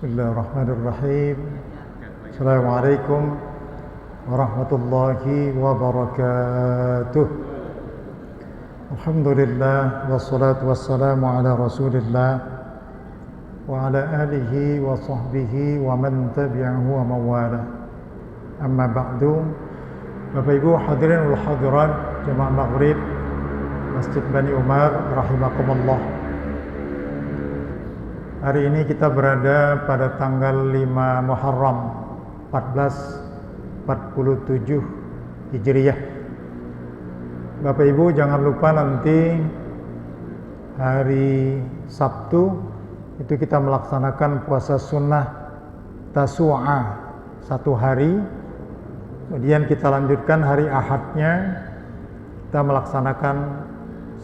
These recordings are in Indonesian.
Bismillahirrahmanirrahim. Assalamualaikum warahmatullahi wabarakatuh. Alhamdulillah wassalatu wassalamu ala Rasulillah wa ala alihi wa sahbihi wa man tabi'ahu wa mawala. Amma ba'du. Bapak Ibu hadirin wal hadirat jemaah Maghrib Masjid Bani Umar rahimakumullah. Hari ini kita berada pada tanggal 5 Muharram 1447 Hijriyah. Bapak Ibu jangan lupa nanti hari Sabtu itu kita melaksanakan puasa sunnah Tasu'a satu hari. Kemudian kita lanjutkan hari Ahadnya kita melaksanakan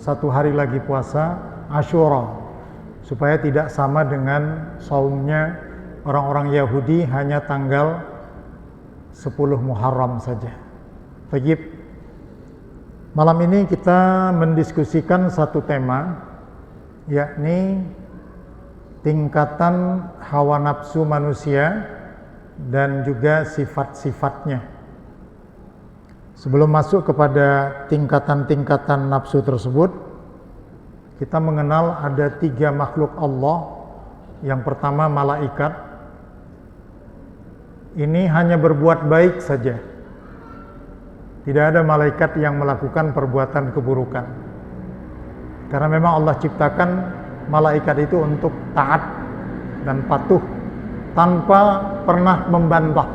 satu hari lagi puasa Asyura, supaya tidak sama dengan saumnya orang-orang Yahudi hanya tanggal 10 Muharram saja. Baik, malam ini kita mendiskusikan satu tema, yakni tingkatan hawa nafsu manusia dan juga sifat-sifatnya. Sebelum masuk kepada tingkatan-tingkatan nafsu tersebut, kita mengenal ada 3 makhluk Allah. Yang pertama malaikat. Ini hanya berbuat baik saja. Tidak ada malaikat yang melakukan perbuatan keburukan. Karena memang Allah ciptakan malaikat itu untuk taat dan patuh tanpa pernah membantah.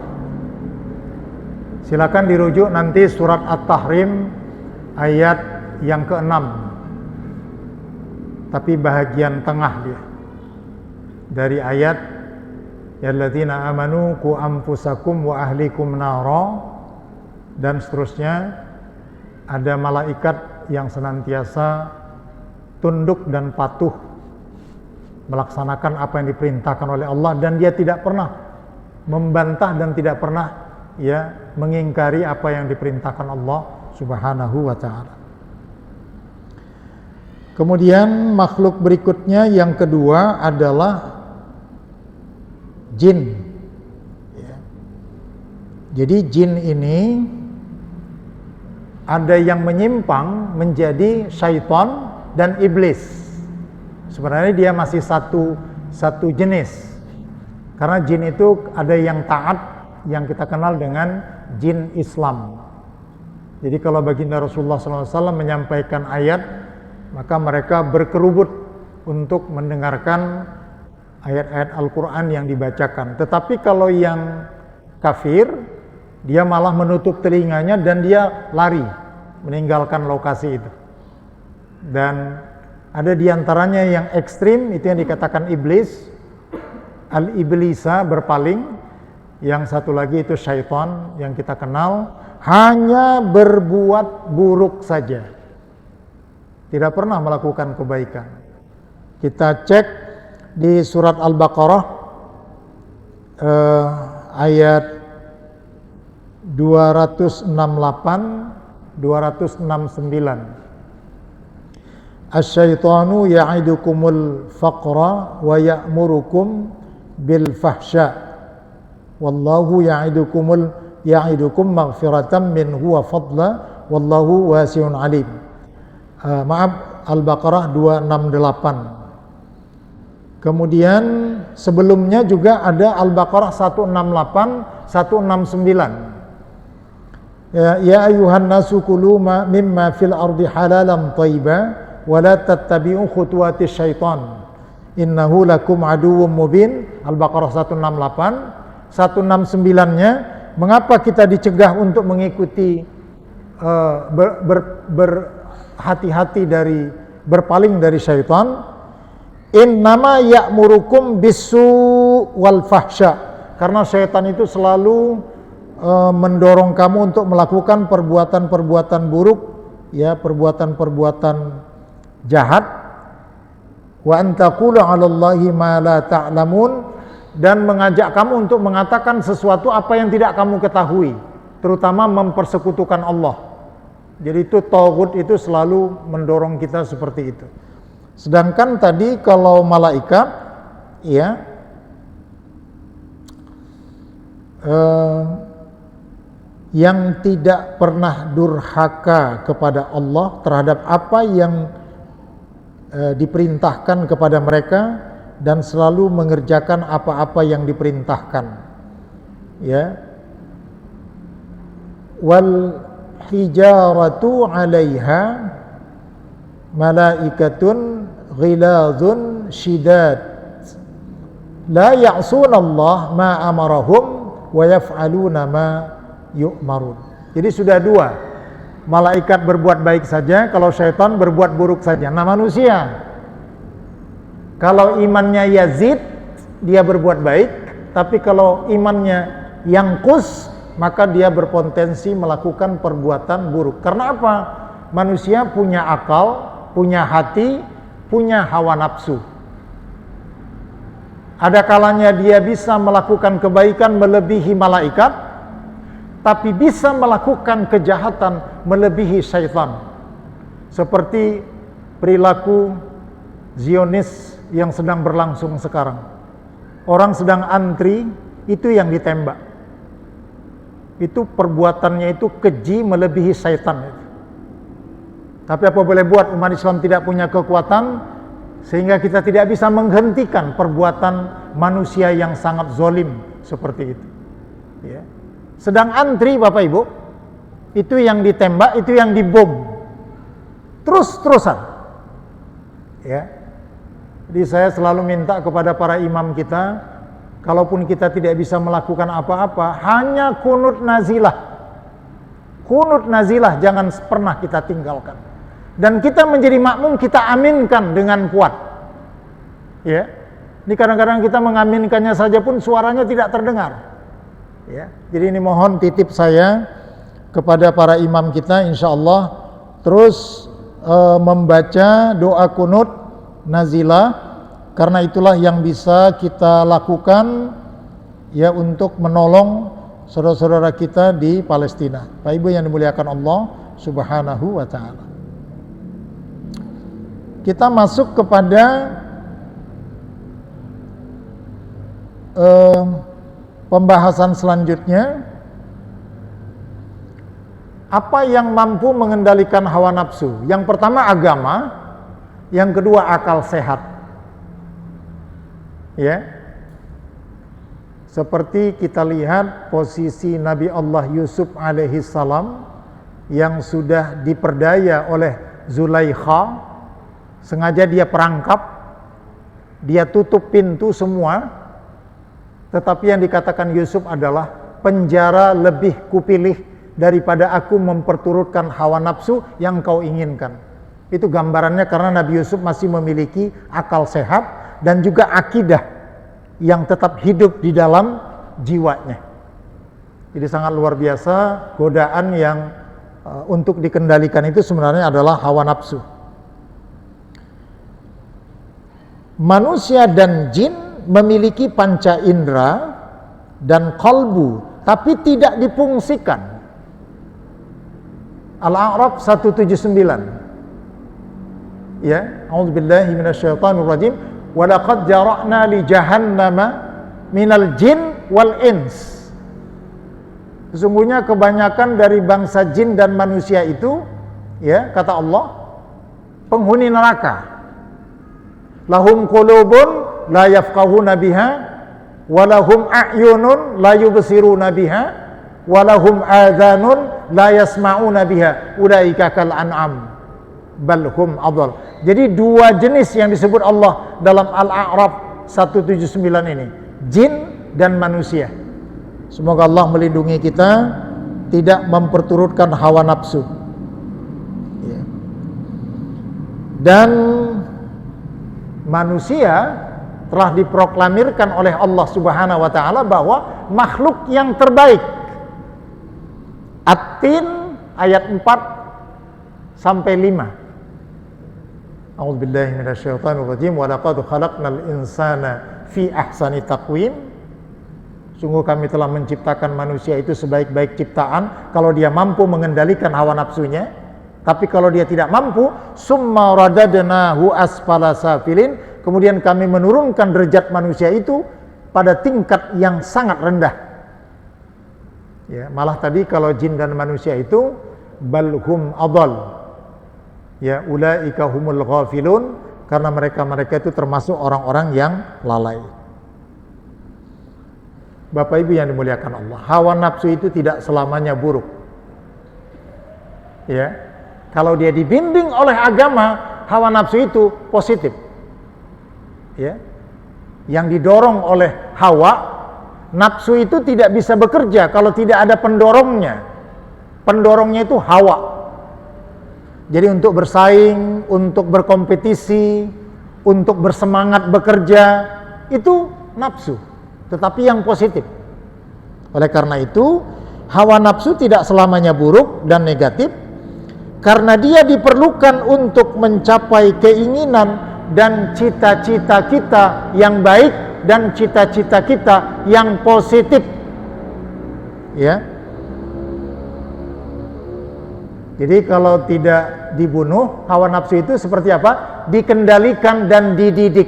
Silakan dirujuk nanti surat At-Tahrim ayat yang ke-6. Tapi bahagian tengah dia dari ayat yalladzina amanu qu anfusakum wa ahlikum nara dan seterusnya. Ada malaikat yang senantiasa tunduk dan patuh melaksanakan apa yang diperintahkan oleh Allah, dan dia tidak pernah membantah dan tidak pernah mengingkari apa yang diperintahkan Allah Subhanahu wa ta'ala. Kemudian makhluk berikutnya yang kedua adalah jin. Jadi jin ini ada yang menyimpang menjadi syaitan dan iblis. Sebenarnya dia masih satu jenis. Karena jin itu ada yang taat, yang kita kenal dengan jin Islam. Jadi kalau baginda Rasulullah SAW menyampaikan ayat, maka mereka berkerubut untuk mendengarkan ayat-ayat Al-Quran yang dibacakan. Tetapi kalau yang kafir, dia malah menutup telinganya dan dia lari meninggalkan lokasi itu. Dan ada diantaranya yang ekstrim, itu yang dikatakan iblis, al-iblisa, berpaling. Yang satu lagi itu syaitan yang kita kenal, hanya berbuat buruk saja, tidak pernah melakukan kebaikan. Kita cek di surat Al-Baqarah ayat 268 269. Asy-syaitanu ya'idukumul faqra wa ya'murukum bil fahsya wallahu ya'idukum maghfiratan minhu wa fadla wallahu wasi'un alim. Maaf, Al-Baqarah 268. Kemudian sebelumnya juga ada Al-Baqarah 168, 169. Ya ayuhan nasu kulu mimma fil ardi halalan thayyiba wa la tattabi'u khutuwatis syaitan innahu lakum aduwwum mubin. Al-Baqarah 168. 169-nya, mengapa kita dicegah untuk mengikuti berhati-hati dari berpaling dari syaitan. Innama ya'murukum bisu wal fahsya, karena syaitan itu selalu mendorong kamu untuk melakukan perbuatan-perbuatan buruk, perbuatan-perbuatan jahat. Wa antaqulu 'alallahi ma la ta'lamun, dan mengajak kamu untuk mengatakan sesuatu apa yang tidak kamu ketahui, terutama mempersekutukan Allah. Jadi itu taghut itu selalu mendorong kita seperti itu. Sedangkan tadi kalau malaikat yang tidak pernah durhaka kepada Allah terhadap apa yang diperintahkan kepada mereka dan selalu mengerjakan apa-apa yang diperintahkan, ya. Wal hijaratu 'alaiha malaikatun ghilazun syidad la ya'sunallah ma amarahum wa yaf'aluna ma yu'marun. Jadi sudah dua, malaikat berbuat baik saja, kalau syaitan berbuat buruk saja. Nah, manusia kalau imannya yazid, dia berbuat baik, tapi kalau imannya yangkus, maka dia berpotensi melakukan perbuatan buruk. Karena apa? Manusia punya akal, punya hati, punya hawa nafsu. Ada kalanya dia bisa melakukan kebaikan melebihi malaikat, tapi bisa melakukan kejahatan melebihi syaitan. Seperti perilaku Zionis yang sedang berlangsung sekarang. Orang sedang antri, itu yang ditembak. Itu perbuatannya itu keji melebihi syaitan. Tapi apa boleh buat, umat Islam tidak punya kekuatan sehingga kita tidak bisa menghentikan perbuatan manusia yang sangat zalim seperti itu, ya. Sedang antri Bapak Ibu, itu yang ditembak, itu yang dibom, terus-terusan, ya. Jadi saya selalu minta kepada para imam kita, kalaupun kita tidak bisa melakukan apa-apa, hanya kunut nazilah. Kunut nazilah jangan pernah kita tinggalkan. Dan kita menjadi makmum, kita aminkan dengan kuat. Ya. Ini kadang-kadang kita mengaminkannya saja pun suaranya tidak terdengar. Ya. Jadi ini mohon titip saya kepada para imam kita, insya Allah terus membaca doa kunut nazilah, karena itulah yang bisa kita lakukan ya untuk menolong saudara-saudara kita di Palestina. Pak Ibu yang dimuliakan Allah Subhanahu wa taala. Kita masuk kepada pembahasan selanjutnya. Apa yang mampu mengendalikan hawa nafsu? Yang pertama agama, yang kedua akal sehat. Ya. Seperti kita lihat posisi Nabi Allah Yusuf alaihi salam yang sudah diperdaya oleh Zulaikha. Sengaja dia perangkap, dia tutup pintu semua, tetapi yang dikatakan Yusuf adalah penjara lebih kupilih daripada aku memperturutkan hawa nafsu yang kau inginkan. Itu gambarannya karena Nabi Yusuf masih memiliki akal sehat dan juga akidah yang tetap hidup di dalam jiwanya. Jadi sangat luar biasa, godaan yang untuk dikendalikan itu sebenarnya adalah hawa nafsu. Manusia dan jin memiliki panca indera dan qalbu, tapi tidak difungsikan. Al-A'raf 179. Ya, a'udzubillahi minasyaitonir rajim. Wa laqad jara'na li jahannama minal jin wal ins. Sesungguhnya kebanyakan dari bangsa jin dan manusia itu, ya, kata Allah, penghuni neraka. Lahum qulubun la yafqahuna biha wa lahum a'yunun la yubsiruna biha wa lahum adhanun la yasma'una biha ulaika kal an'am bal hum adall. Jadi dua jenis yang disebut Allah dalam Al-A'raf 179 ini, jin dan manusia. Semoga Allah melindungi kita tidak memperturutkan hawa nafsu. Ya. Dan manusia telah diproklamirkan oleh Allah Subhanahu wa taala bahwa makhluk yang terbaik. At-Tin ayat 4 sampai 5. A'udzubillahi minasyaitonir rajim. Wa laqad khalaqnal insana fi ahsani taqwim. Sungguh kami telah menciptakan manusia itu sebaik-baik ciptaan kalau dia mampu mengendalikan hawa nafsunya. Tapi kalau dia tidak mampu, summa radadnahu asfala safilin, kemudian kami menurunkan derajat manusia itu pada tingkat yang sangat rendah. Ya, malah tadi kalau jin dan manusia itu balhum adall. Ya, ulaika humul ghafilun, karena mereka itu termasuk orang-orang yang lalai. Bapak Ibu yang dimuliakan Allah, hawa nafsu itu tidak selamanya buruk. Ya. Kalau dia dibimbing oleh agama, hawa nafsu itu positif. Ya. Yang didorong oleh hawa, nafsu itu tidak bisa bekerja kalau tidak ada pendorongnya. Pendorongnya itu hawa. Jadi untuk bersaing, untuk berkompetisi, untuk bersemangat bekerja, itu nafsu, tetapi yang positif. Oleh karena itu, hawa nafsu tidak selamanya buruk dan negatif, karena dia diperlukan untuk mencapai keinginan dan cita-cita kita yang baik dan cita-cita kita yang positif. Ya. Jadi kalau tidak dibunuh, hawa nafsu itu seperti apa? Dikendalikan dan dididik.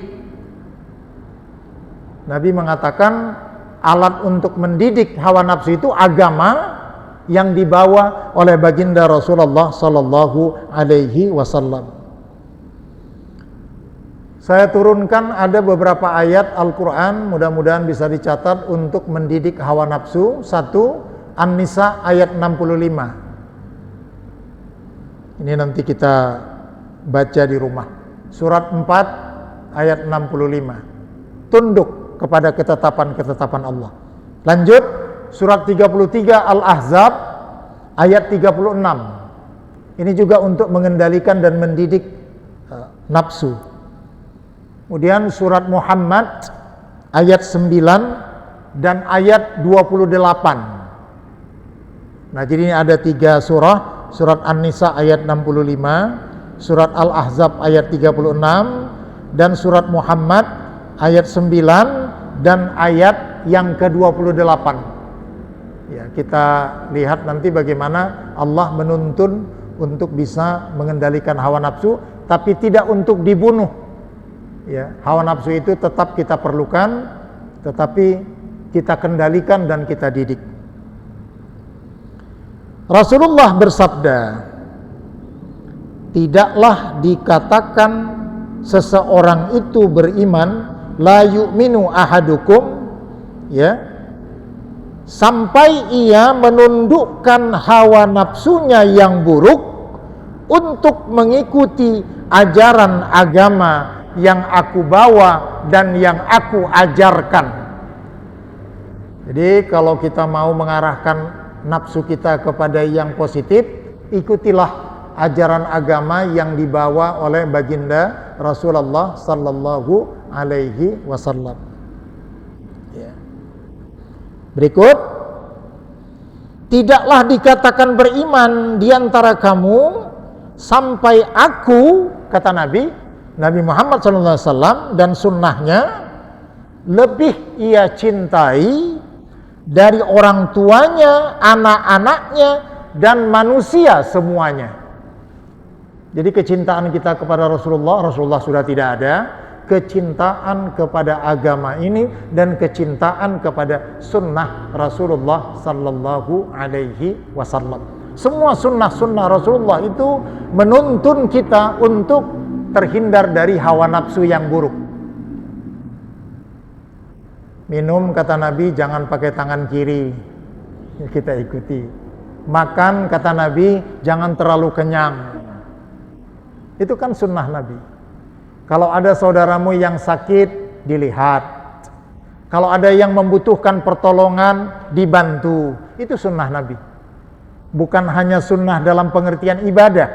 Nabi mengatakan alat untuk mendidik hawa nafsu itu agama yang dibawa oleh baginda Rasulullah sallallahu alaihi wasallam. Saya turunkan ada beberapa ayat Al-Quran, mudah-mudahan bisa dicatat untuk mendidik hawa nafsu. 1, An-Nisa ayat 65. Ini nanti kita baca di rumah. Surat 4 ayat 65. Tunduk kepada ketetapan-ketetapan Allah. Lanjut, surat 33 Al-Ahzab ayat 36. Ini juga untuk mengendalikan dan mendidik nafsu. Kemudian surat Muhammad ayat 9 dan ayat 28. Nah, jadi ini ada 3 surah. Surat An-Nisa ayat 65, surat Al-Ahzab ayat 36, dan surat Muhammad ayat 9 dan ayat yang ke-28. Ya, kita lihat nanti bagaimana Allah menuntun untuk bisa mengendalikan hawa nafsu, tapi tidak untuk dibunuh. Ya, hawa nafsu itu tetap kita perlukan, tetapi kita kendalikan dan kita didik. Rasulullah bersabda, tidaklah dikatakan seseorang itu beriman, la yu'minu ahadukum, ya, sampai ia menundukkan hawa nafsunya yang buruk untuk mengikuti ajaran agama yang aku bawa dan yang aku ajarkan. Jadi kalau kita mau mengarahkan nafsu kita kepada yang positif, ikutilah ajaran agama yang dibawa oleh baginda Rasulullah sallallahu alaihi wasallam. Ya. Berikut, tidaklah dikatakan beriman di antara kamu sampai aku, kata Nabi Muhammad sallallahu alaihi wasallam dan sunnahnya, lebih ia cintai dari orang tuanya, anak-anaknya, dan manusia semuanya. Jadi kecintaan kita kepada Rasulullah sudah tidak ada. Kecintaan kepada agama ini dan kecintaan kepada sunnah Rasulullah sallallahu alaihi wasallam. Semua sunnah-sunnah Rasulullah itu menuntun kita untuk terhindar dari hawa nafsu yang buruk. Minum, kata Nabi, jangan pakai tangan kiri, kita ikuti. Makan, kata Nabi, jangan terlalu kenyang. Itu kan sunnah Nabi. Kalau ada saudaramu yang sakit, dilihat. Kalau ada yang membutuhkan pertolongan, dibantu. Itu sunnah Nabi. Bukan hanya sunnah dalam pengertian ibadah.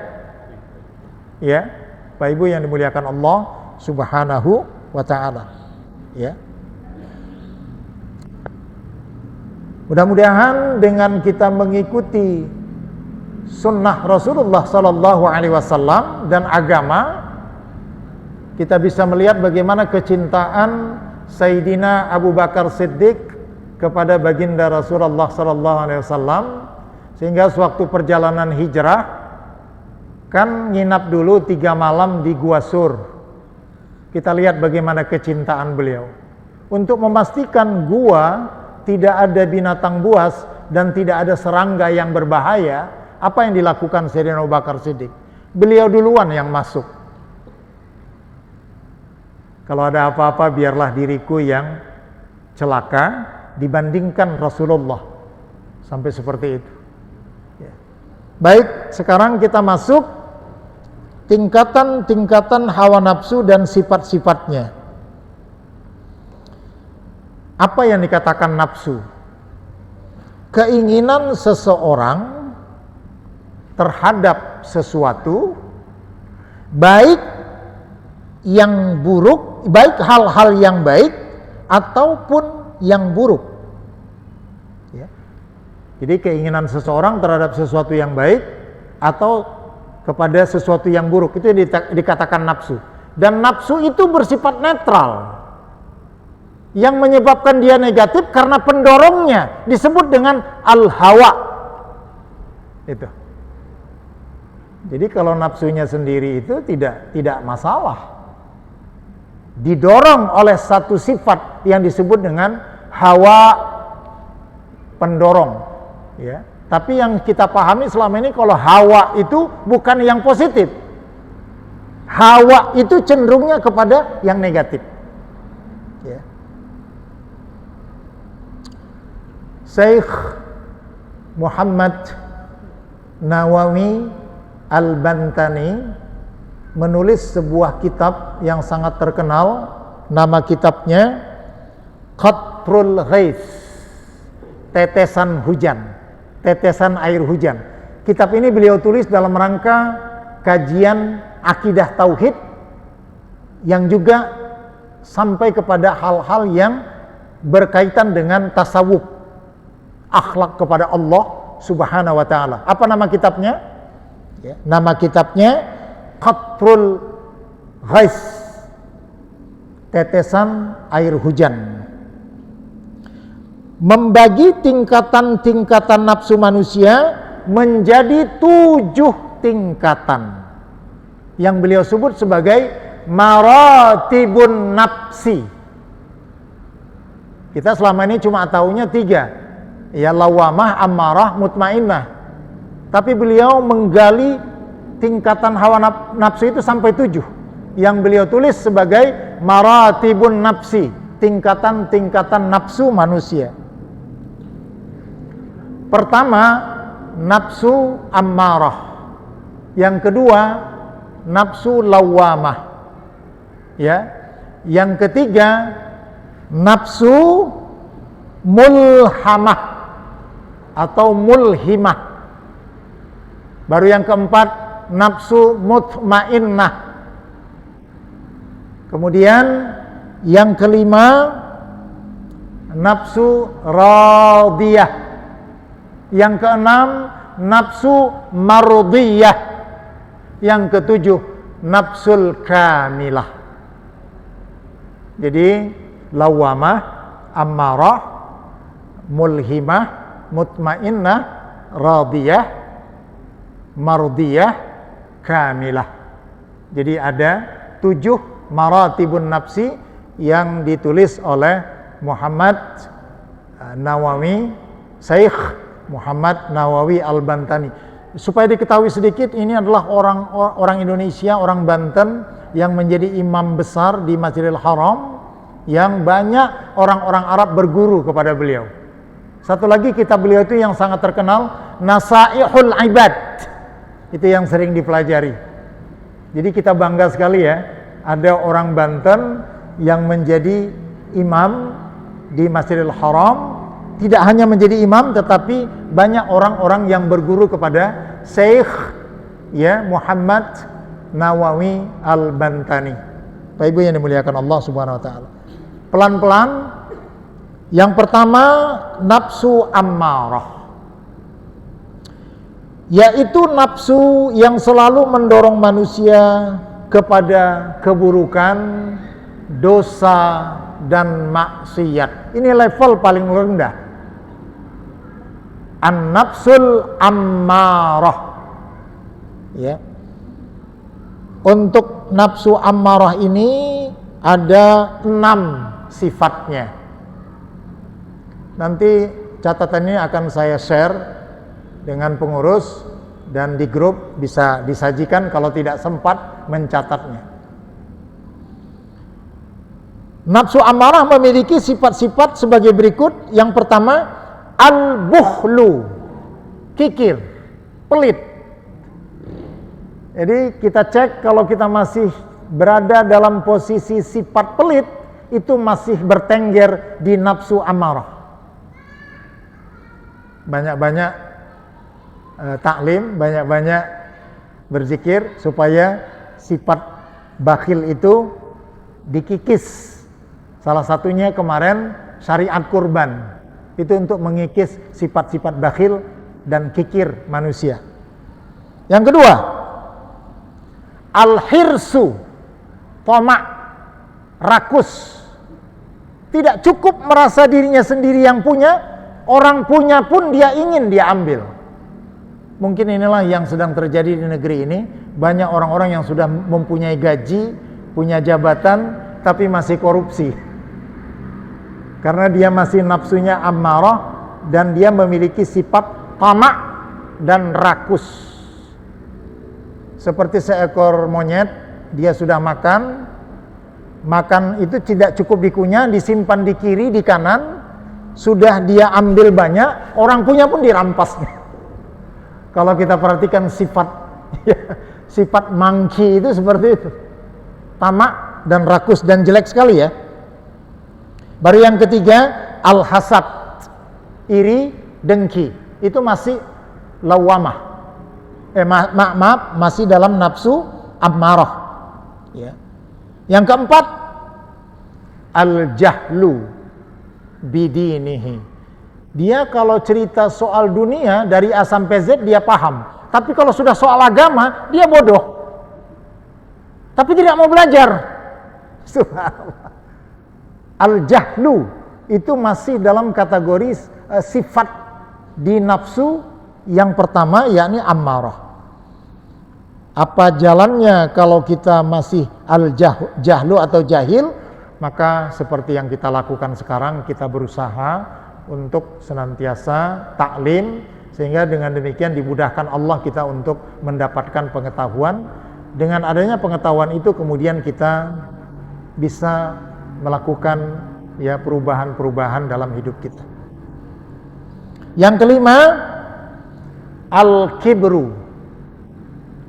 Ya, Bapak Ibu yang dimuliakan Allah Subhanahu wa ta'ala. Ya. Mudah-mudahan dengan kita mengikuti sunnah Rasulullah sallallahu alaihi wasallam dan agama, kita bisa melihat bagaimana kecintaan Sayyidina Abu Bakar Siddiq kepada baginda Rasulullah sallallahu alaihi wasallam, sehingga sewaktu perjalanan hijrah kan nginap dulu 3 malam di Gua Sur. Kita lihat bagaimana kecintaan beliau untuk memastikan gua tidak ada binatang buas dan tidak ada serangga yang berbahaya, apa yang dilakukan Sayyidina Abu Bakar Siddiq? Beliau duluan yang masuk. Kalau ada apa-apa biarlah diriku yang celaka dibandingkan Rasulullah. Sampai seperti itu. Ya. Baik, sekarang kita masuk tingkatan-tingkatan hawa nafsu dan sifat-sifatnya. Apa yang dikatakan nafsu? Keinginan seseorang terhadap sesuatu, baik yang buruk, baik hal-hal yang baik ataupun yang buruk. Ya. Jadi keinginan seseorang terhadap sesuatu yang baik atau kepada sesuatu yang buruk, itu yang dikatakan nafsu. Dan nafsu itu bersifat netral. Yang menyebabkan dia negatif karena pendorongnya disebut dengan al-hawa. Itu. Jadi kalau nafsunya sendiri itu tidak masalah. Didorong oleh satu sifat yang disebut dengan hawa pendorong, ya. Tapi yang kita pahami selama ini kalau hawa itu bukan yang positif. Hawa itu cenderungnya kepada yang negatif. Ya. Syekh Muhammad Nawawi Al-Bantani menulis sebuah kitab yang sangat terkenal. Nama kitabnya Qatrul Ghaith, tetesan hujan, tetesan air hujan. Kitab ini beliau tulis dalam rangka kajian akidah tauhid yang juga sampai kepada hal-hal yang berkaitan dengan tasawuf, akhlak kepada Allah Subhanahu wa taala. Apa nama kitabnya? Ya, nama kitabnya Qatrul Ghaith, tetesan air hujan. Membagi tingkatan-tingkatan nafsu manusia menjadi 7 tingkatan yang beliau sebut sebagai maratibun nafsi. Kita selama ini cuma taunya 3, ya, lawamah, ammarah, mutmainnah. Tapi beliau menggali tingkatan hawa nafsu itu sampai 7, yang beliau tulis sebagai maratibun nafsi, tingkatan-tingkatan nafsu manusia. Pertama, nafsu ammarah. Yang kedua, nafsu lawamah. Ya. Yang ketiga, nafsu mulhamah atau mulhimah. Baru yang keempat, nafsu mutmainnah. Kemudian yang kelima, nafsu radiyah. Yang keenam, nafsu mardiyah. Yang ketujuh, nafsul kamilah. Jadi lawamah, ammarah, mulhimah, mutmainnah, radiyah, mardiyah, kamilah. Jadi ada 7 maratibun nafsi yang ditulis oleh Muhammad Nawawi, Syekh Muhammad Nawawi Al-Bantani. Supaya diketahui sedikit, ini adalah orang Indonesia, orang Banten yang menjadi imam besar di Masjidil Haram, yang banyak orang-orang Arab berguru kepada beliau. Satu lagi kitab beliau itu yang sangat terkenal, Nasaihul Ibad. Itu yang sering dipelajari. Jadi kita bangga sekali ya, ada orang Banten yang menjadi imam di Masjidil Haram. Tidak hanya menjadi imam, tetapi banyak orang-orang yang berguru kepada Syekh, ya, Muhammad Nawawi Al-Bantani. Bapak Ibu yang dimuliakan Allah Subhanahu wa taala. Pelan-pelan. Yang pertama, nafsu ammarah, yaitu nafsu yang selalu mendorong manusia kepada keburukan, dosa, dan maksiat. Ini level paling rendah. An-nafsul ammarah. Ya. Untuk nafsu ammarah ini ada 6 sifatnya. Nanti catatan ini akan saya share dengan pengurus dan di grup bisa disajikan kalau tidak sempat mencatatnya. Nafsu amarah memiliki sifat-sifat sebagai berikut. Yang pertama, al-bukhlu, kikir, pelit. Jadi kita cek kalau kita masih berada dalam posisi sifat pelit, itu masih bertengger di nafsu amarah. Banyak-banyak taklim, banyak-banyak berzikir supaya sifat bakhil itu dikikis. Salah satunya kemarin syariat kurban, itu untuk mengikis sifat-sifat bakhil dan kikir manusia. Yang kedua, al-hirsu, tamak, rakus. Tidak cukup merasa dirinya sendiri yang punya, orang punya pun dia ingin dia ambil. Mungkin inilah yang sedang terjadi di negeri ini. Banyak orang-orang yang sudah mempunyai gaji, punya jabatan, tapi masih korupsi. Karena dia masih nafsunya ammarah dan dia memiliki sifat tamak dan rakus. Seperti seekor monyet, dia sudah makan itu tidak cukup dikunyah, disimpan di kiri, di kanan, sudah dia ambil banyak, orang punya pun dirampasnya. Kalau kita perhatikan sifat monkey itu seperti itu, tamak dan rakus dan jelek sekali ya. Baru yang ketiga, al-hasad, iri, dengki, itu masih lawamah. Maaf, masih dalam nafsu ammarah. Ya. Yang keempat, al-jahlu bidinihi. Dia kalau cerita soal dunia dari A sampai Z dia paham. Tapi kalau sudah soal agama, dia bodoh. Tapi tidak mau belajar. Subhanallah. Al-jahlu itu masih dalam kategori sifat di nafsu yang pertama, yakni ammarah. Apa jalannya kalau kita masih al-jahlu atau jahil? Maka seperti yang kita lakukan sekarang, kita berusaha untuk senantiasa taklim, sehingga dengan demikian dimudahkan Allah kita untuk mendapatkan pengetahuan. Dengan adanya pengetahuan itu kemudian kita bisa melakukan ya perubahan-perubahan dalam hidup kita. Yang kelima, al-kibru,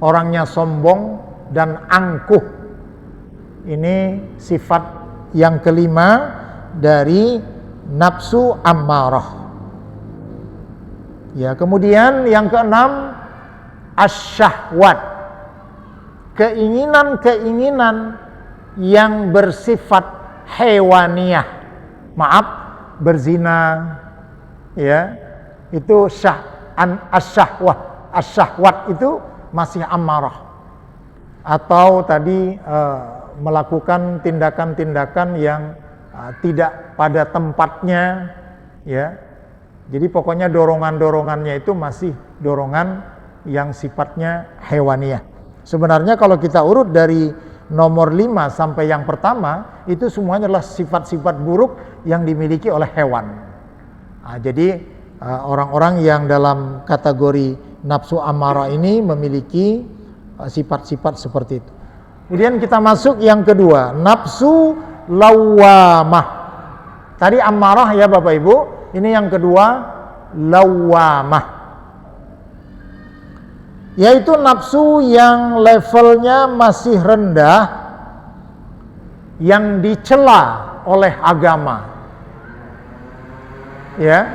orangnya sombong dan angkuh. Ini sifat yang kelima dari nafsu ammarah. Ya, kemudian yang keenam, asyahwat, keinginan-keinginan yang bersifat hewaniyah. Maaf, berzina, ya, itu asyahwat itu masih ammarah. Atau tadi melakukan tindakan-tindakan yang tidak pada tempatnya, ya. Jadi pokoknya dorongan-dorongannya itu masih dorongan yang sifatnya hewaniyah. Sebenarnya kalau kita urut dari nomor 5 sampai yang pertama, itu semuanya adalah sifat-sifat buruk yang dimiliki oleh hewan. Jadi orang-orang yang dalam kategori nafsu ammarah ini memiliki sifat-sifat seperti itu. Kemudian kita masuk yang kedua, nafsu lawamah. Tadi ammarah ya Bapak Ibu, ini yang kedua lawamah. Yaitu nafsu yang levelnya masih rendah, yang dicela oleh agama. Ya,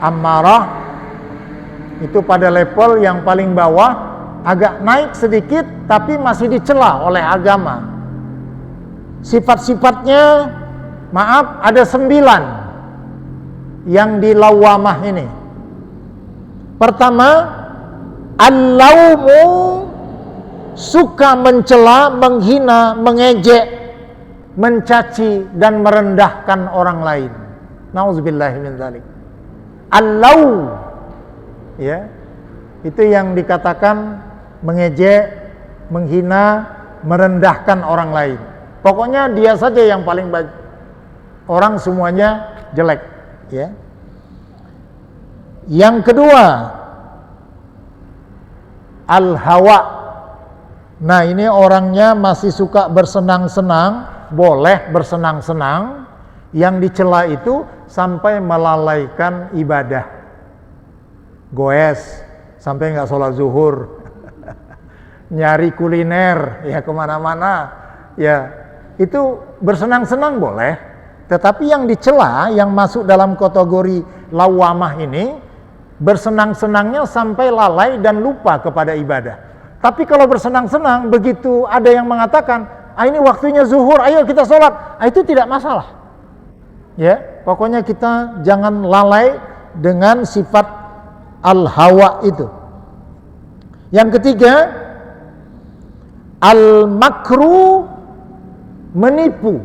ammarah itu pada level yang paling bawah, agak naik sedikit tapi masih dicela oleh agama. Sifat-sifatnya, maaf, ada 9 yang di lawamah ini. Pertama, al-laumu, suka mencela, menghina, mengejek, mencaci dan merendahkan orang lain. Nauzubillahi min dzalik. Al-lau, ya, itu yang dikatakan mengejek, menghina, merendahkan orang lain. Pokoknya dia saja yang paling baik, orang semuanya jelek. ya. Yang kedua, al-hawa. Nah, ini orangnya masih suka bersenang-senang, boleh bersenang-senang. Yang dicela itu sampai melalaikan ibadah. Goes, sampai nggak sholat zuhur. Nyari kuliner, ya kemana-mana. Ya, itu bersenang-senang boleh. Tetapi yang dicela, yang masuk dalam kategori lawamah ini, bersenang-senangnya sampai lalai dan lupa kepada ibadah. Tapi kalau bersenang-senang, begitu ada yang mengatakan, ini waktunya zuhur, ayo kita sholat, itu tidak masalah. Ya, pokoknya kita jangan lalai dengan sifat al-hawa itu. Yang ketiga, al-makru, menipu.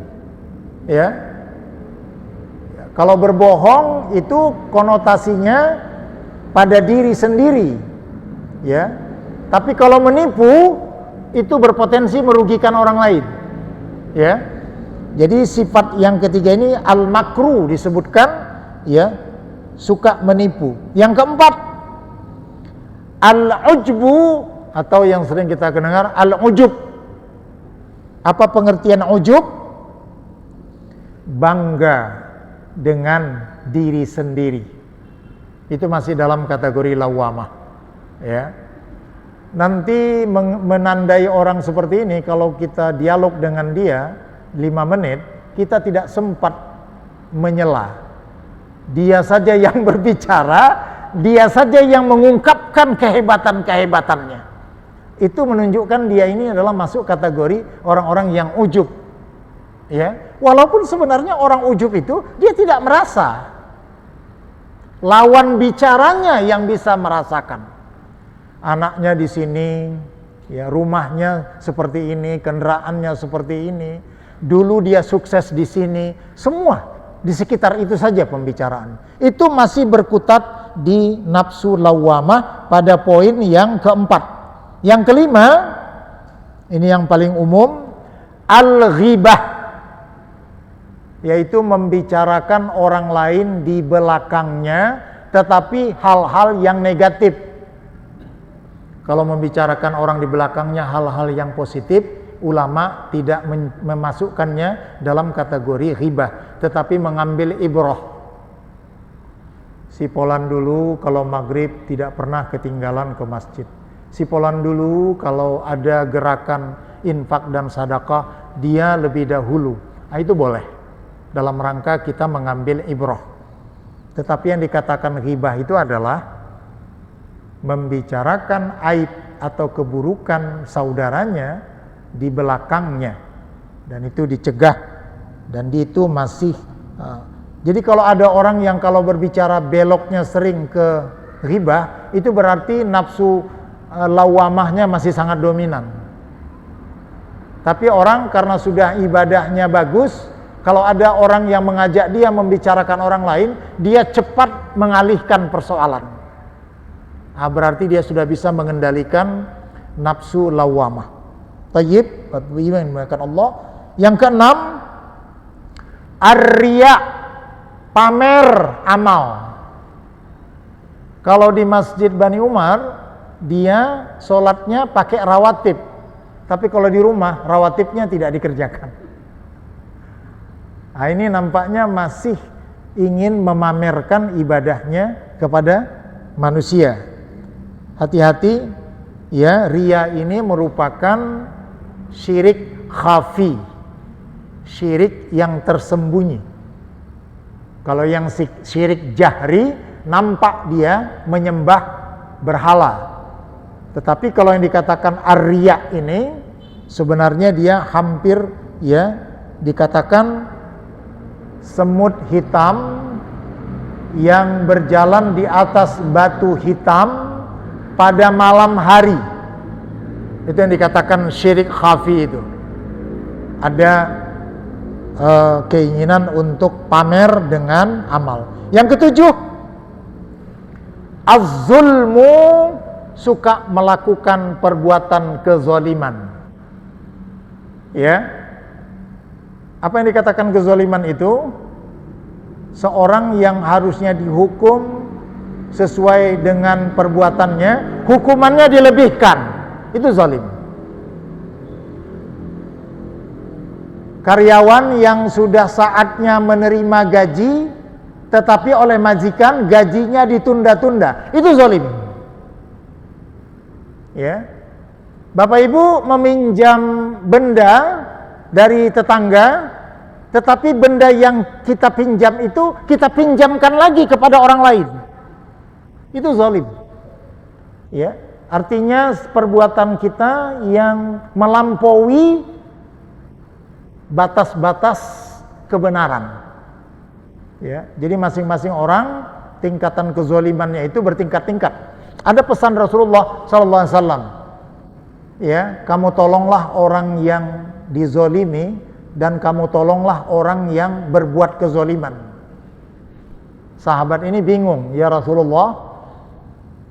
Ya. Kalau berbohong itu konotasinya pada diri sendiri, ya. Tapi kalau menipu itu berpotensi merugikan orang lain, ya. Jadi sifat yang ketiga ini al-makru disebutkan, ya, suka menipu. Yang keempat, al-ujbu, atau yang sering kita dengar al-ujub. Apa pengertian ujub? Bangga dengan diri sendiri. Itu masih dalam kategori lawamah, ya. Nanti menandai orang seperti ini, kalau kita dialog dengan dia 5 menit, kita tidak sempat menyela. Dia saja yang berbicara, dia saja yang mengungkapkan kehebatan-kehebatannya. Itu menunjukkan dia ini adalah masuk kategori orang-orang yang ujub. Ya, walaupun sebenarnya orang ujub itu dia tidak merasa. Lawan bicaranya yang bisa merasakan. Anaknya di sini, ya, rumahnya seperti ini, kendaraannya seperti ini. Dulu dia sukses di sini, semua di sekitar itu saja pembicaraan. Itu masih berkutat di nafsu lawamah pada poin yang keempat. Yang kelima, ini yang paling umum, al-ghibah, yaitu membicarakan orang lain di belakangnya, tetapi hal-hal yang negatif. Kalau membicarakan orang di belakangnya hal-hal yang positif, ulama tidak memasukkannya dalam kategori ghibah, tetapi mengambil ibrah. Si Polan dulu kalau maghrib tidak pernah ketinggalan ke masjid. Si Polan dulu kalau ada gerakan infak dan sedekah, dia lebih dahulu. Nah, itu boleh. Dalam rangka kita mengambil ibrah. Tetapi yang dikatakan ghibah itu adalah membicarakan aib atau keburukan saudaranya di belakangnya, dan itu dicegah, dan itu masih jadi kalau ada orang yang kalau berbicara beloknya sering ke ghibah, itu berarti nafsu lawamahnya masih sangat dominan. Tapi orang karena sudah ibadahnya bagus, kalau ada orang yang mengajak dia membicarakan orang lain, dia cepat mengalihkan persoalan. Nah, berarti dia sudah bisa mengendalikan nafsu lawamah. Tayyib, Allah. Yang keenam, ar-riya, pamer amal. Kalau di Masjid Bani Umar, dia sholatnya pakai rawatib. Tapi kalau di rumah, rawatibnya tidak dikerjakan. Nah, ini nampaknya masih ingin memamerkan ibadahnya kepada manusia. Hati-hati, ya, riya ini merupakan syirik khafi, syirik yang tersembunyi. Kalau yang syirik jahri, nampak dia menyembah berhala. Tetapi kalau yang dikatakan ar-riya ini, sebenarnya dia hampir, ya, dikatakan semut hitam yang berjalan di atas batu hitam pada malam hari. Itu yang dikatakan syirik khafi itu. Ada keinginan untuk pamer dengan amal. Yang ketujuh, az-zulmu, suka melakukan perbuatan kezaliman. Ya. Apa yang dikatakan kezaliman itu? seorang yang harusnya dihukum sesuai dengan perbuatannya, hukumannya dilebihkan, itu zalim. Karyawan yang sudah saatnya menerima gaji, tetapi oleh majikan gajinya ditunda-tunda, itu zalim. Ya, Bapak Ibu meminjam benda dari tetangga, tetapi benda yang kita pinjam itu kita pinjamkan lagi kepada orang lain, itu zalim. Ya, artinya perbuatan kita yang melampaui batas-batas kebenaran. Ya, jadi masing-masing orang tingkatan kezalimannya itu bertingkat-tingkat. Ada pesan Rasulullah SAW. Ya, kamu tolonglah orang yang dizolimi dan kamu tolonglah orang yang berbuat kezaliman. Sahabat ini bingung, ya Rasulullah,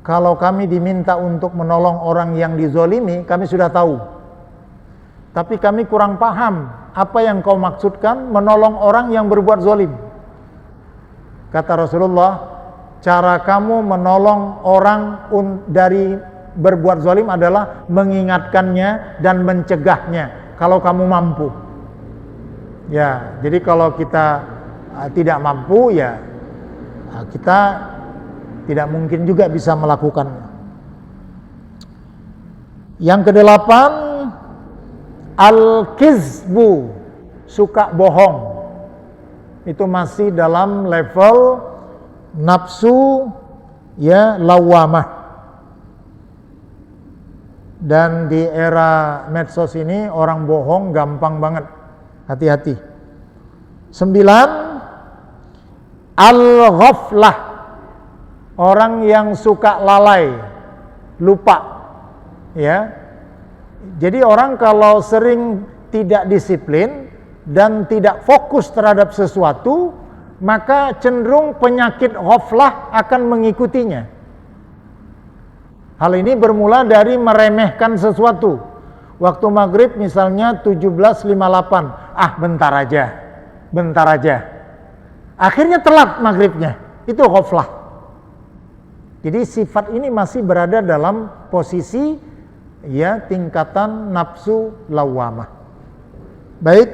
kalau kami diminta untuk menolong orang yang dizolimi, kami sudah tahu. Tapi kami kurang paham apa yang kau maksudkan menolong orang yang berbuat zalim. Kata Rasulullah, cara kamu menolong orang dari berbuat zalim adalah mengingatkannya dan mencegahnya kalau kamu mampu. Ya, jadi kalau kita tidak mampu, ya kita tidak mungkin juga bisa melakukannya. Yang kedelapan, al-kizbu, suka bohong. Itu masih dalam level nafsu ya lawamah. Dan di era medsos ini orang bohong gampang banget. Hati-hati. 9, al-ghaflah, orang yang suka lalai, lupa. Ya. Jadi orang kalau sering tidak disiplin dan tidak fokus terhadap sesuatu, maka cenderung penyakit ghaflah akan mengikutinya. Hal ini bermula dari meremehkan sesuatu. Waktu maghrib misalnya 17.58, bentar aja. Akhirnya telat maghribnya, itu ghaflah. Jadi sifat ini masih berada dalam posisi ya tingkatan nafsu lawamah. Baik,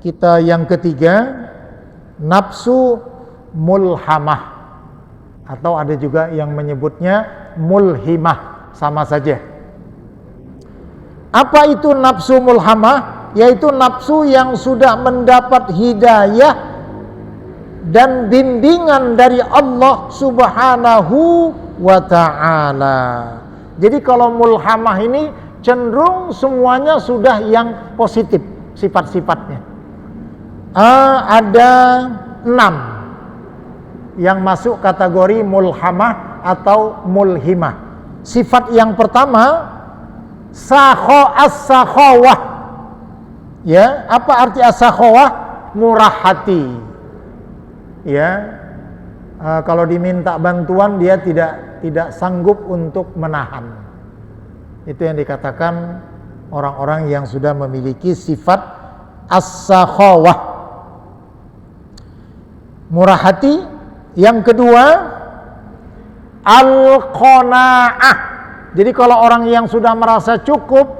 kita yang ketiga, nafsu mulhamah, atau ada juga yang menyebutnya mulhimah, sama saja. Apa itu nafsu mulhamah? Yaitu nafsu yang sudah mendapat hidayah dan bimbingan dari Allah Subhanahu wa ta'ala. Jadi kalau mulhamah ini cenderung semuanya sudah yang positif sifat-sifatnya. Ada 6 yang masuk kategori mulhamah atau mulhimah. Sifat yang pertama, as-sakhawah. Ya, apa arti as-sakhawah? Murah hati. Ya, kalau diminta bantuan dia tidak sanggup untuk menahan. Itu yang dikatakan orang-orang yang sudah memiliki sifat as-sakhawah, murah hati. Yang kedua, al-qanaah. Jadi kalau orang yang sudah merasa cukup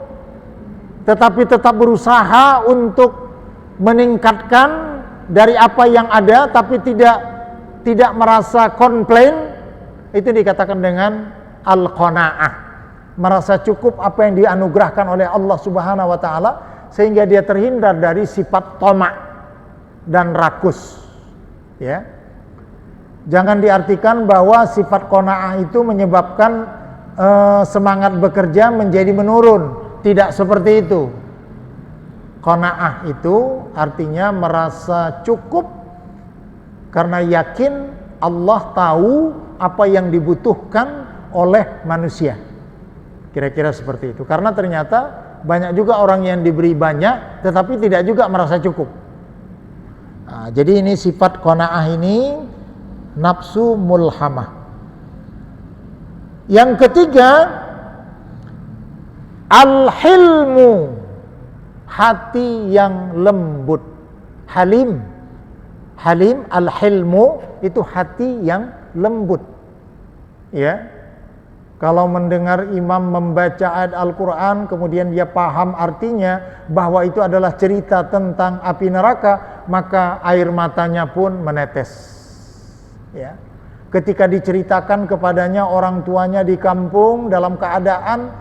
tetapi tetap berusaha untuk meningkatkan dari apa yang ada, tapi tidak merasa komplain, itu dikatakan dengan al-qanaah. Merasa cukup apa yang dianugerahkan oleh Allah Subhanahu wa ta'ala, sehingga dia terhindar dari sifat tamak dan rakus. Ya. Jangan diartikan bahwa sifat qanaah itu menyebabkan semangat bekerja menjadi menurun. Tidak seperti itu. Qanaah itu artinya merasa cukup karena yakin Allah tahu apa yang dibutuhkan oleh manusia. Kira-kira seperti itu. Karena ternyata banyak juga orang yang diberi banyak tetapi tidak juga merasa cukup. Nah, jadi ini sifat qanaah ini nafsu mulhamah. Yang ketiga, al-hilmu, hati yang lembut, halim. Halim, al-hilmu itu hati yang lembut. Ya. Kalau mendengar imam membaca ayat Al-Quran, kemudian dia paham artinya bahwa itu adalah cerita tentang api neraka, maka air matanya pun menetes. Ya. Ketika diceritakan kepadanya orang tuanya di kampung dalam keadaan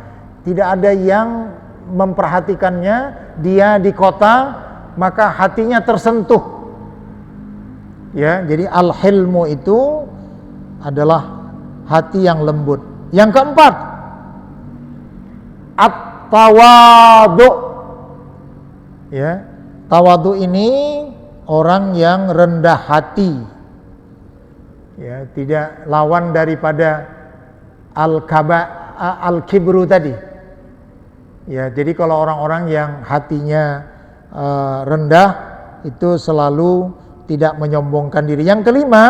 tidak ada yang memperhatikannya, dia di kota, maka hatinya tersentuh. Ya, jadi al-hilmu itu adalah hati yang lembut. Yang keempat, at-tawadu. Ya, tawadu ini orang yang rendah hati. Ya, tidak lawan daripada al-kibru tadi. Ya, jadi kalau orang-orang yang hatinya rendah itu selalu tidak menyombongkan diri. Yang kelima,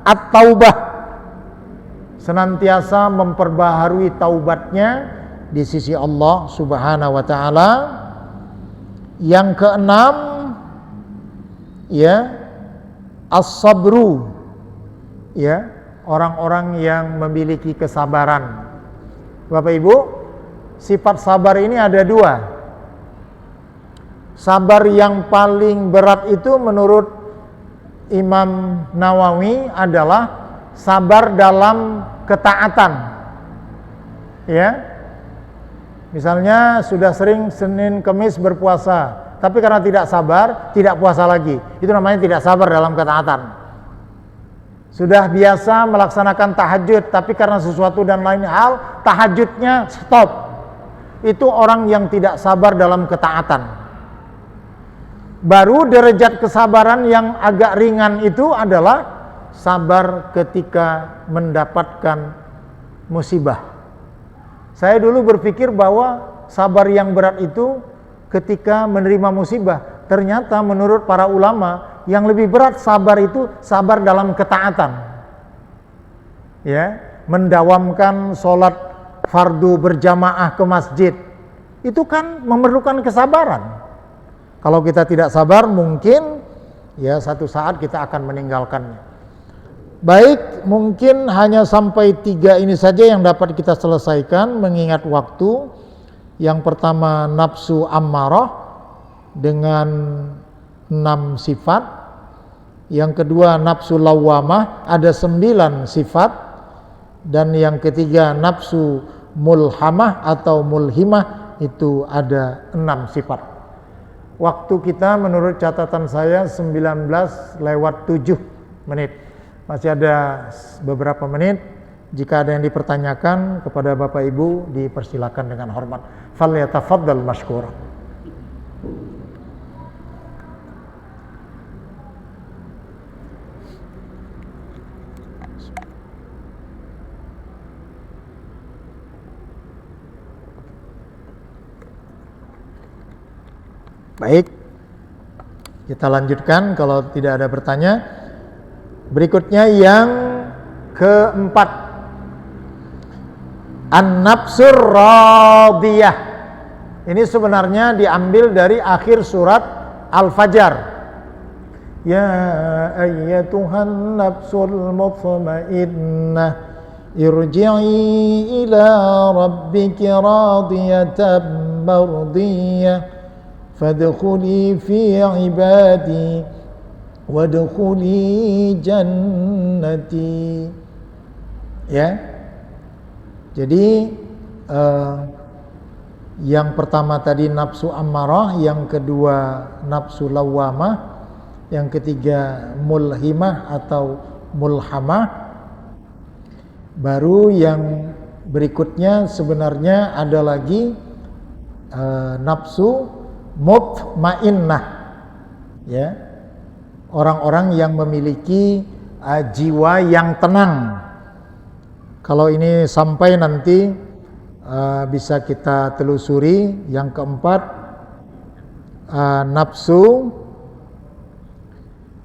at-taubah. Senantiasa memperbaharui taubatnya di sisi Allah Subhanahu wa taala. Yang keenam, ya, as-sabru. Ya, orang-orang yang memiliki kesabaran. Bapak Ibu, sifat sabar ini ada dua. Sabar yang paling berat itu menurut Imam Nawawi adalah sabar dalam ketaatan. Ya. Misalnya sudah sering Senin Kemis berpuasa, tapi karena tidak sabar, tidak puasa lagi. Itu namanya tidak sabar dalam ketaatan. Sudah biasa melaksanakan tahajud, tapi karena sesuatu dan lain hal, tahajudnya stop. Itu orang yang tidak sabar dalam ketaatan. Baru derajat kesabaran yang agak ringan itu adalah sabar ketika mendapatkan musibah. Saya dulu berpikir bahwa sabar yang berat itu ketika menerima musibah. Ternyata menurut para ulama yang lebih berat sabar itu sabar dalam ketaatan. Ya, mendawamkan sholat fardu berjamaah ke masjid. Itu kan memerlukan kesabaran. Kalau kita tidak sabar mungkin ya satu saat kita akan meninggalkannya. Baik, mungkin hanya sampai 3 ini saja yang dapat kita selesaikan mengingat waktu. Yang pertama nafsu ammarah dengan 6 sifat. Yang kedua nafsu lawwamah ada 9 sifat. Dan yang ketiga nafsu mulhamah atau mulhimah itu ada 6 sifat. Waktu kita menurut catatan saya 19:07 menit. Masih ada beberapa menit. Jika ada yang dipertanyakan kepada Bapak Ibu, dipersilakan dengan hormat. Falyatafaddal mashkura. Baik, kita lanjutkan kalau tidak ada bertanya. Berikutnya yang keempat, an-nafsur radiyah. Ini sebenarnya diambil dari akhir surat Al-Fajr. Ya ayyatuhan nafsul mutmainnah irji'i ila rabbiki radiyatan mardiyah fadkhuli fi ibadi wadkhuli jannati. Ya. Jadi yang pertama tadi nafsu ammarah, yang kedua nafsu lawwamah, yang ketiga mulhimah atau mulhamah. Baru yang berikutnya sebenarnya ada lagi nafsu mutmainnah. Ya. Orang-orang yang memiliki jiwa yang tenang. Kalau ini sampai nanti bisa kita telusuri. Yang keempat nafsu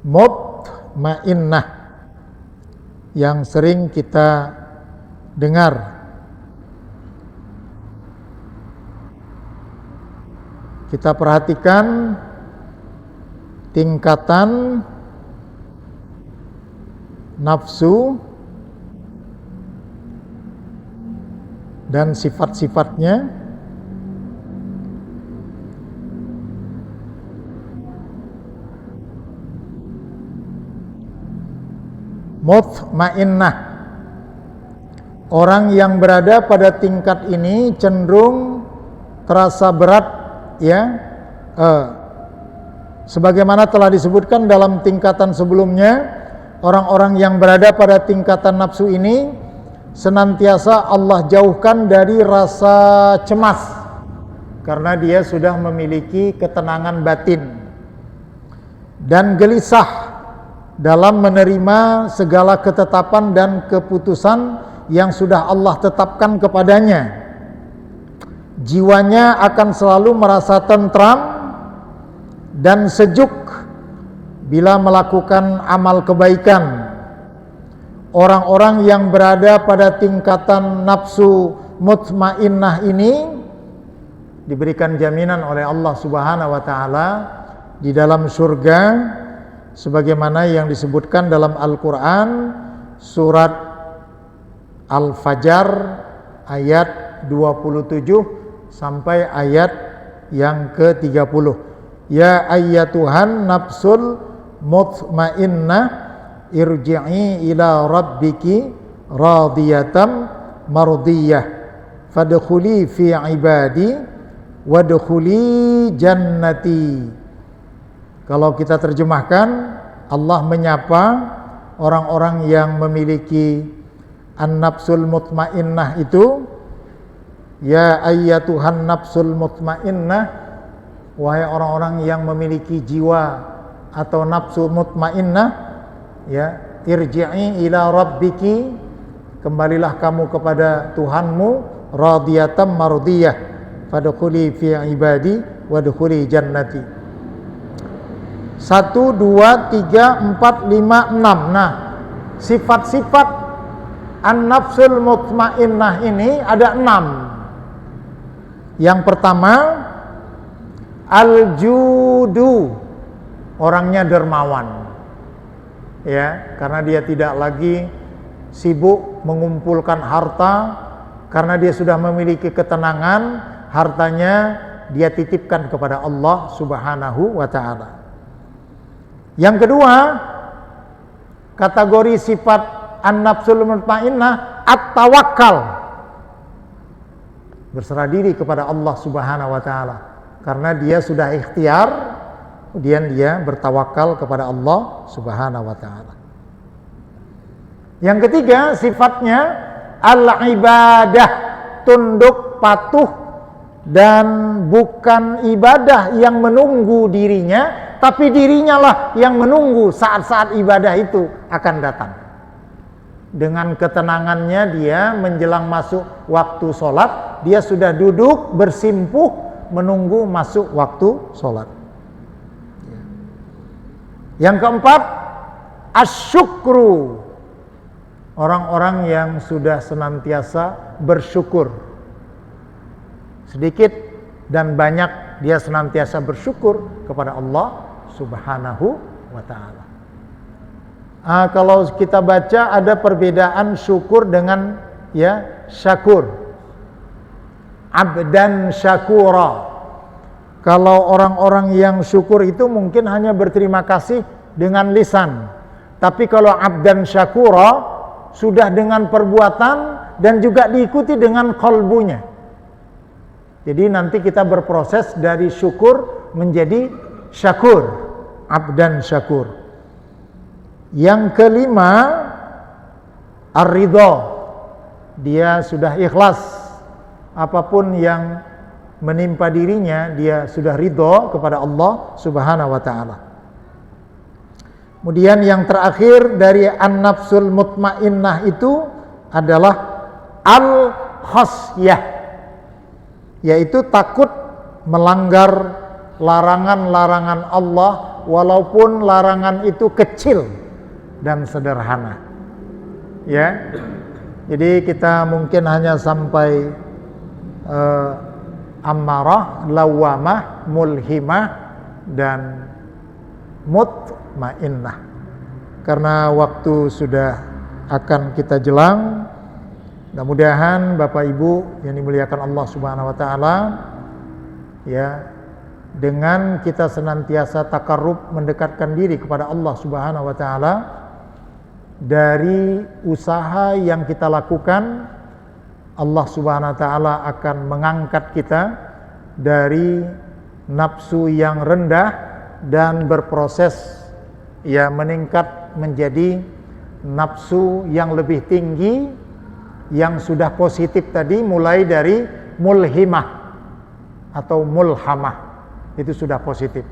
mutmainnah yang sering kita dengar. Kita perhatikan tingkatan nafsu dan sifat-sifatnya. Mutmainnah, orang yang berada pada tingkat ini cenderung terasa berat, ya, sebagaimana telah disebutkan dalam tingkatan sebelumnya. Orang-orang yang berada pada tingkatan nafsu ini senantiasa Allah jauhkan dari rasa cemas, karena dia sudah memiliki ketenangan batin, dan gelisah dalam menerima segala ketetapan dan keputusan yang sudah Allah tetapkan kepadanya. Jiwanya akan selalu merasa tentram dan sejuk bila melakukan amal kebaikan. Orang-orang yang berada pada tingkatan nafsu mutmainnah ini diberikan jaminan oleh Allah Subhanahu wa taala di dalam surga, sebagaimana yang disebutkan dalam Al-Quran surat Al-Fajr ayat 27 sampai ayat yang ke-30. Ya ayyatuhan nafsul mutmainnah irji'i ila rabbiki radiyatan mardiyah fadkhuli fi ibadi wadkhuli jannati. Kalau kita terjemahkan, Allah menyapa orang-orang yang memiliki an-nafsul mutmainnah itu, ya ayyatuhan nafsul mutmainnah, wahai orang-orang yang memiliki jiwa atau nafsu mutmainnah, ya, irji'i ila rabbiki, kembalilah kamu kepada Tuhanmu, radiyatan mardiyah, fadkhuli fi ibadi wadkhuli jannati. 1, 2, 3, 4, 5, 6. Nah, sifat-sifat an-nafsul mutmainnah ini ada 6. Yang pertama, al-judu, orangnya dermawan, ya, karena dia tidak lagi sibuk mengumpulkan harta, karena dia sudah memiliki ketenangan, hartanya dia titipkan kepada Allah Subhanahu wa ta'ala. Yang kedua, kategori sifat an-nafsul mutmainnah at-tawakkal, berserah diri kepada Allah Subhanahu wa ta'ala, karena dia sudah ikhtiar, kemudian dia bertawakal kepada Allah Subhanahu wa ta'ala. Yang ketiga, sifatnya al-ibadah, tunduk patuh, dan bukan ibadah yang menunggu dirinya, tapi dirinya lah yang menunggu saat-saat ibadah itu akan datang. Dengan ketenangannya dia menjelang masuk waktu sholat, dia sudah duduk bersimpuh menunggu masuk waktu sholat. Yang keempat, asyukru, orang-orang yang sudah senantiasa bersyukur. Sedikit dan banyak dia senantiasa bersyukur kepada Allah Subhanahu wa ta'ala. Kalau kita baca ada perbedaan syukur dengan, ya, syakur. Abdan syakura. Kalau orang-orang yang syukur itu mungkin hanya berterima kasih dengan lisan. Tapi kalau abdan syakura sudah dengan perbuatan dan juga diikuti dengan qalbunya. Jadi nanti kita berproses dari syukur menjadi syakur, abdan syakur. Yang kelima, ar-ridha, dia sudah ikhlas, apapun yang menimpa dirinya dia sudah ridha kepada Allah Subhanahu wa ta'ala. Kemudian yang terakhir dari an-nafsul mutmainnah itu adalah al-khasyah, yaitu takut melanggar larangan-larangan Allah, walaupun larangan itu kecil dan sederhana. Ya, jadi kita mungkin hanya sampai ammarah, lawamah, mulhimah, dan mutmainnah. karena waktu sudah akan kita jelang. Mudah-mudahan Bapak Ibu yang dimuliakan Allah Subhanahu wa taala, ya, dengan kita senantiasa takarrub mendekatkan diri kepada Allah Subhanahu wa taala dari usaha yang kita lakukan, Allah Subhanahu wa taala akan mengangkat kita dari nafsu yang rendah dan berproses, ya, meningkat menjadi nafsu yang lebih tinggi, yang sudah positif tadi, mulai dari mulhimah atau mulhamah, itu sudah positif.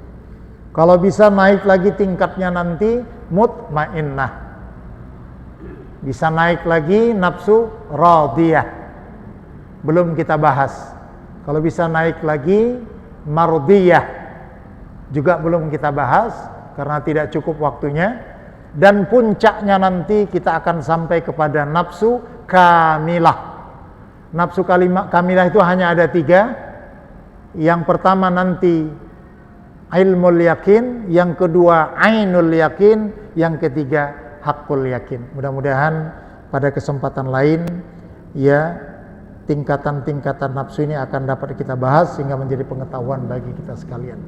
Kalau bisa naik lagi tingkatnya nanti mutmainnah, bisa naik lagi nafsu radiyah, belum kita bahas. Kalau bisa naik lagi mardiyah, juga belum kita bahas karena tidak cukup waktunya. Dan puncaknya nanti kita akan sampai kepada nafsu kamilah. Nafsu kamilah itu hanya ada 3. Yang pertama nanti ilmul yakin, yang kedua ainul yakin, yang ketiga hakul yakin. Mudah-mudahan pada kesempatan lain, ya, tingkatan-tingkatan nafsu ini akan dapat kita bahas sehingga menjadi pengetahuan bagi kita sekalian.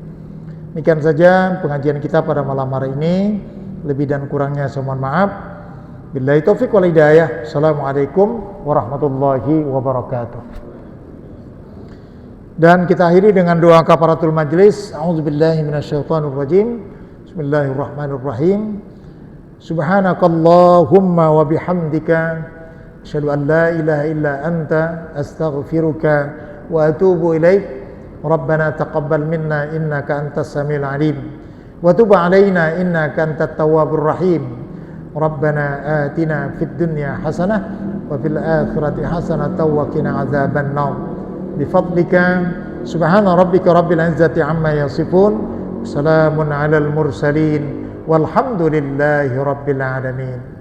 Demikian saja pengajian kita pada malam hari ini. Lebih dan kurangnya saya mohon maaf. Billahi taufiq wal hidayah. Assalamualaikum warahmatullahi wabarakatuh. Dan kita akhiri dengan doa kafaratul majlis. A'udzubillahi minasyaitonir rajim. Bismillahirrahmanirrahim. Subhanakallahumma wa bihamdika asyhadu an la ilaha illa anta astaghfiruka wa atubu ilaik. Rabbana taqabbal minna innaka antas samiul alim. Wa tub alaina innaka antat tawwabur rahim. Rabbana atina fid dunya hasanah wa fil akhirati hasanah wa qina adzaban nar. Bifadlika subhana rabbika rabbil izzati amma yasifun. Salamun alal mursalin walhamdulillahi rabbil alamin.